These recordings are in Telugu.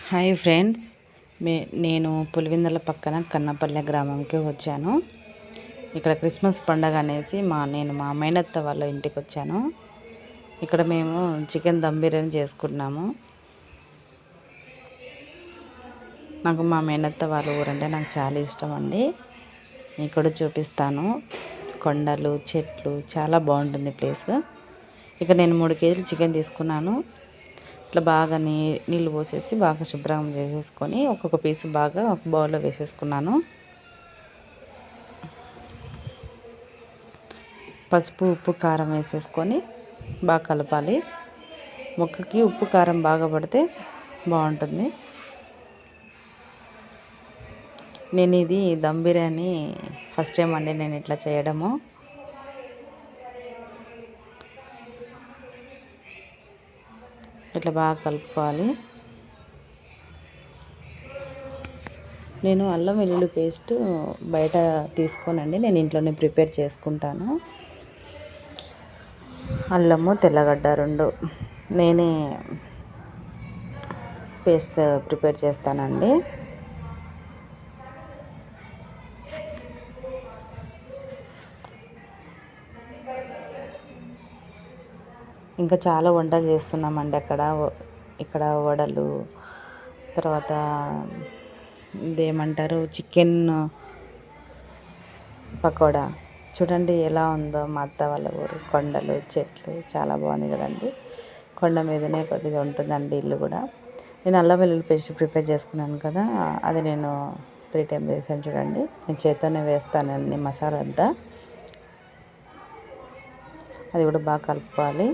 హాయ్ ఫ్రెండ్స్, నేను పులివెందుల పక్కన కన్నపల్లె గ్రామంకి వచ్చాను. ఇక్కడ క్రిస్మస్ పండగ అనేసి నేను మా మేనత్త వాళ్ళ ఇంటికి వచ్చాను. ఇక్కడ మేము చికెన్ దమ్ బిర్యానీ చేసుకున్నాము. నాకు మా మేనత్త వాళ్ళ ఊరంటే నాకు చాలా ఇష్టం అండి. ఇక్కడ చూపిస్తాను. కొండలు, చెట్లు, చాలా బాగుంటుంది ప్లేస్. ఇక నేను 3 కేజీలు చికెన్ తీసుకున్నాను. ఇట్లా బాగా నీళ్ళు పోసేసి బాగా శుభ్రం చేసేసుకొని ఒక్కొక్క పీసు బాగా ఒక బౌల్లో వేసేసుకున్నాను. పసుపు, ఉప్పు, కారం వేసేసుకొని బాగా కలపాలి. ముక్కకి ఉప్పు కారం బాగా పడితే బాగుంటుంది. నేను ఇది దమ్ బిర్యానీ ఫస్ట్ టైం అండి నేను ఇట్లా చేయడము. ఇట్లా బాగా కలుపుకోవాలి. నేను అల్లం వెల్లుల్లి పేస్ట్ బయట తీసుకోనండి, నేను ఇంట్లోనే ప్రిపేర్ చేసుకుంటాను. అల్లము, తెల్లగడ్డ 2 నేనే పేస్ట్ ప్రిపేర్ చేస్తానండి. ఇంకా చాలా వంటలు చేస్తున్నామండి ఇక్కడ వడలు, తర్వాత ఇదేమంటారు చికెన్ పకోడా. చూడండి ఎలా ఉందో మా అత్త వాళ్ళ ఊరు. కొండలు, చెట్లు చాలా బాగుంది కదండి. కొండ మీదనే కొద్దిగా ఉంటుందండి ఇల్లు కూడా. నేను అల్లం వెల్లుల్లి పేస్ట్ ప్రిపేర్ చేసుకున్నాను కదా, అది నేను 3 టైమ్స్ వేసాను చూడండి. నేను చేత్తోనే వేస్తానండి మసాలా అంతా. అది కూడా బాగా కలుపుకోవాలి.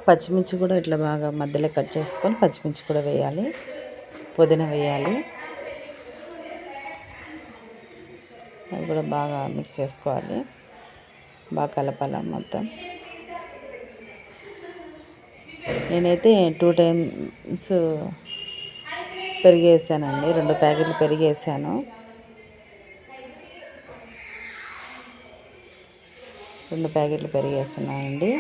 పచ్చిమిర్చి కూడా ఇట్లా బాగా మధ్యలో కట్ చేసుకొని పచ్చిమిర్చి కూడా వేయాలి, పుదీనా వేయాలి. అది కూడా బాగా మిక్స్ చేసుకోవాలి, బాగా కలపాలి మొత్తం. నేనైతే 2 టైమ్స్ పెరుగు వేసానండి, 2 ప్యాకెట్లు పెరుగు వేసాను. 2 ప్యాకెట్లు పెరుగు వేస్తున్నానండి.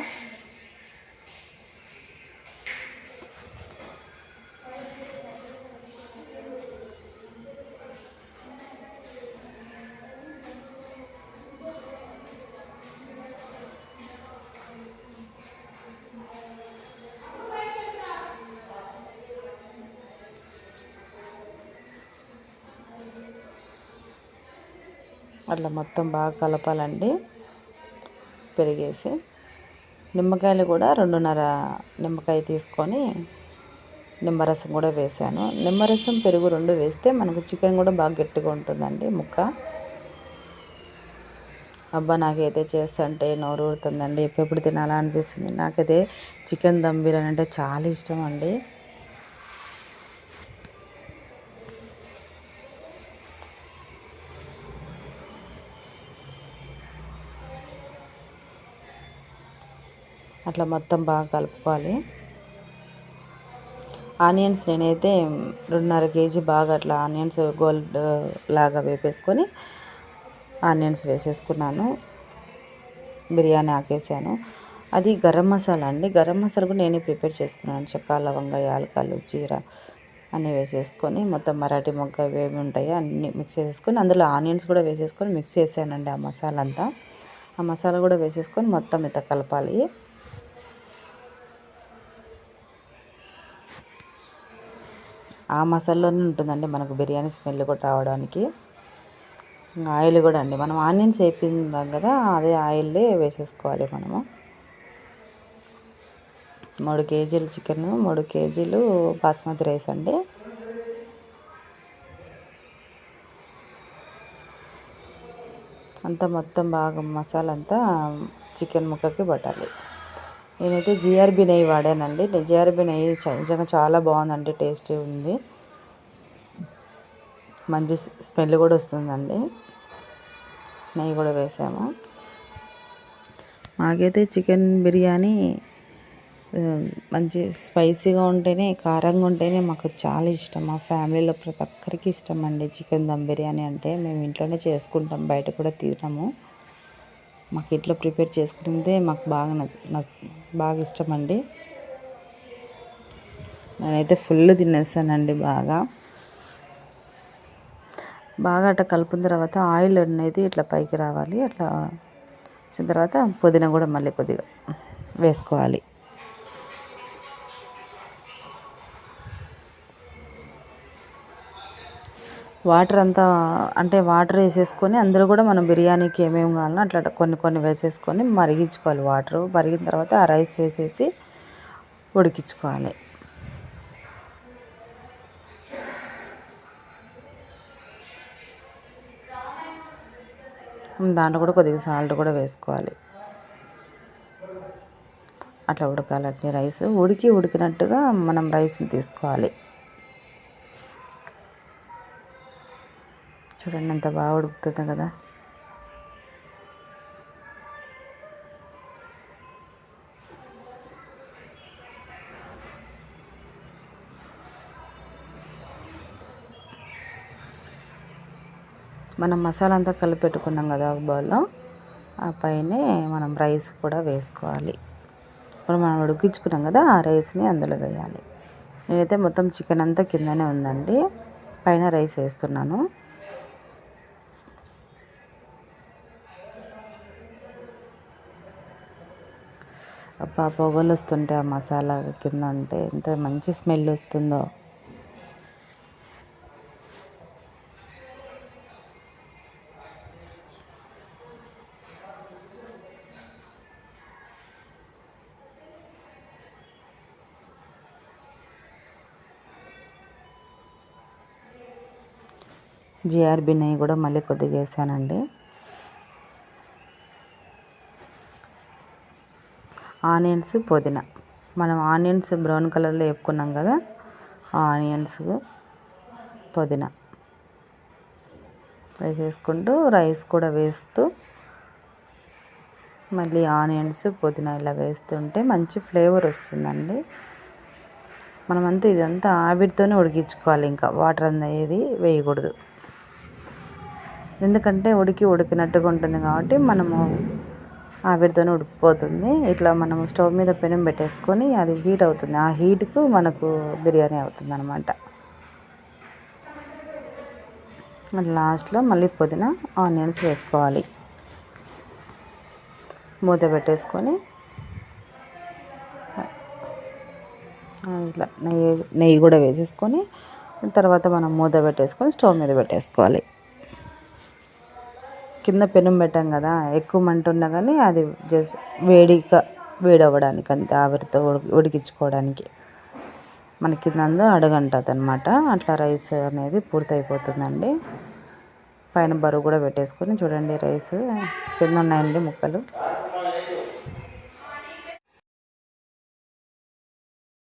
అట్లా మొత్తం బాగా కలపాలండి పెరిగేసి. నిమ్మకాయలు కూడా 2.5 నిమ్మకాయ తీసుకొని నిమ్మరసం కూడా వేసాను. నిమ్మరసం, పెరుగు 2 వేస్తే మనకు చికెన్ కూడా బాగా గట్టిగా ఉంటుందండి ముక్క. అబ్బా, నాకైతే చేస్తుంటే నోరు ఊరుతుందండి, ఎప్పుడు తినాలా అనిపిస్తుంది. నాకైతే చికెన్ దమ్ బిర్యానీ అంటే చాలా ఇష్టం అండి. అట్లా మొత్తం బాగా కలుపుకోవాలి. ఆనియన్స్ నేనైతే 2.5 కేజీ బాగా అట్లా ఆనియన్స్ గోల్డ్ లాగా వేపేసుకొని ఆనియన్స్ వేసేసుకున్నాను. బిర్యానీ ఆకేసాను. అది గరం మసాలా అండి. గరం మసాలా కూడా నేనే ప్రిపేర్ చేసుకున్నాను. చెక్క, లవంగ, యాలకులు, జీర అన్నీ వేసేసుకొని మొత్తం మరాఠీ మొగ్గ ఏవి ఉంటాయో అన్నీ మిక్స్ చేసేసుకొని అందులో ఆనియన్స్ కూడా వేసేసుకొని మిక్స్ చేసానండి. ఆ మసాలా అంతా, ఆ మసాలా కూడా వేసేసుకొని మొత్తం ఇంత కలపాలి. ఆ మసాలాలోనే ఉంటుందండి మనకు బిర్యానీ స్మెల్ కూడా రావడానికి. ఆయిల్ కూడా అండి, మనం ఆనియన్స్ వేపిందాం కదా, అదే ఆయిల్లే వేసేసుకోవాలి మనము. 3 కేజీలు చికెన్, 3 కేజీలు బాస్మతి రైస్ అండి. అంతా మొత్తం బాగా మసాలా అంతా చికెన్ ముక్కకి పట్టాలి. నేనైతే జిఆర్బి నెయ్యి వాడానండి. జిఆర్బి నెయ్యి నిజంగా చాలా బాగుందండి, టేస్టీ ఉంది, మంచి స్మెల్ కూడా వస్తుందండి. నెయ్యి కూడా వేసాము. మాకైతే చికెన్ బిర్యానీ మంచి స్పైసీగా ఉంటేనే, కారంగా ఉంటేనే మాకు చాలా ఇష్టం. మా ఫ్యామిలీలో ప్రతి ఒక్కరికి ఇష్టం అండి చికెన్ దమ్ బిర్యానీ అంటే. మేము ఇంట్లోనే చేసుకుంటాం, బయట కూడా తినము. మాకు ఇంట్లో ప్రిపేర్ చేసుకునేదే మాకు బాగా ఇష్టం అండి. నేనైతే ఫుల్ తినేస్తానండి. బాగా అట్లా కలుపుకున్న తర్వాత ఆయిల్ అనేది ఇట్లా పైకి రావాలి. అట్లా వచ్చిన తర్వాత పుదీనా కూడా మళ్ళీ కొద్దిగా వేసుకోవాలి. వాటర్ అంతా అంటే వాటర్ వేసేసుకొని అందులో కూడా మనం బిర్యానీకి ఏమేమి కావాలో అట్లా కొన్ని వేసేసుకొని మరిగించుకోవాలి. వాటర్ మరిగిన తర్వాత ఆ రైస్ వేసేసి ఉడికించుకోవాలి. దాంట్లో కూడా కొద్దిగా సాల్ట్ కూడా వేసుకోవాలి. అట్లా ఉడకాలంటే రైస్ ఉడికినట్టుగా మనం రైస్ని తీసుకోవాలి. చూడండి ఎంత బాగా ఉడుకుతుందో కదా. మనం మసాలా అంతా కలిపి పెట్టుకున్నాం కదా ఒక బౌల్లో, ఆ పైనే మనం రైస్ కూడా వేసుకోవాలి. ఇప్పుడు మనం ఉడికించుకున్నాం కదా, ఆ రైస్ని అందులో వేయాలి. నేనైతే మొత్తం చికెన్ అంతా కిందనే ఉందండి, పైన రైస్ వేస్తున్నాను. అబ్బా పొగలు వస్తుంటే ఆ మసాలా కింద ఉంటే ఎంత మంచి స్మెల్ వస్తుందో. జిఆర్బి నెయ్యి కూడా మళ్ళీ కొద్దిగా వేసానండి. ఆనియన్స్, పుదీనా, మనం ఆనియన్స్ బ్రౌన్ కలర్లో వేపుకున్నాం కదా, ఆనియన్స్, పుదీనా వేసేసుకుంటూ రైస్ కూడా వేస్తూ మళ్ళీ ఆనియన్స్, పుదీనా ఇలా వేస్తుంటే మంచి ఫ్లేవర్ వస్తుందండి. మనమంతా ఇదంతా ఆవిరితోనే ఉడికించుకోవాలి, ఇంకా వాటర్ అనేది వేయకూడదు. ఎందుకంటే ఉడికినట్టుగా ఉంటుంది కాబట్టి మనము ఆవిరితోనే ఉడికిపోతుంది. ఇట్లా మనము స్టవ్ మీద పెనం పెట్టేసుకొని అది హీట్ అవుతుంది, ఆ హీట్కు మనకు బిర్యానీ అవుతుంది అనమాట. లాస్ట్లో మళ్ళీ పుదీనా, ఆనియన్స్ వేసుకోవాలి. మూత పెట్టేసుకొని ఇట్లా నెయ్యి కూడా వేసేసుకొని తర్వాత మనం మూత పెట్టేసుకొని స్టవ్ మీద పెట్టేసుకోవాలి. కింద పెనం పెట్టాం కదా, ఎక్కువ మంట ఉన్నా కానీ అది జస్ట్ వేడవ్వడానికి అంతే, ఆవిరితో ఉడికించుకోవడానికి. మన కింద అడుగంటది అనమాట. అట్లా రైస్ అనేది పూర్తయిపోతుందండి. పైన బరువు కూడా పెట్టేసుకొని చూడండి, రైస్ కింద ఉన్నాయండి ముక్కలు.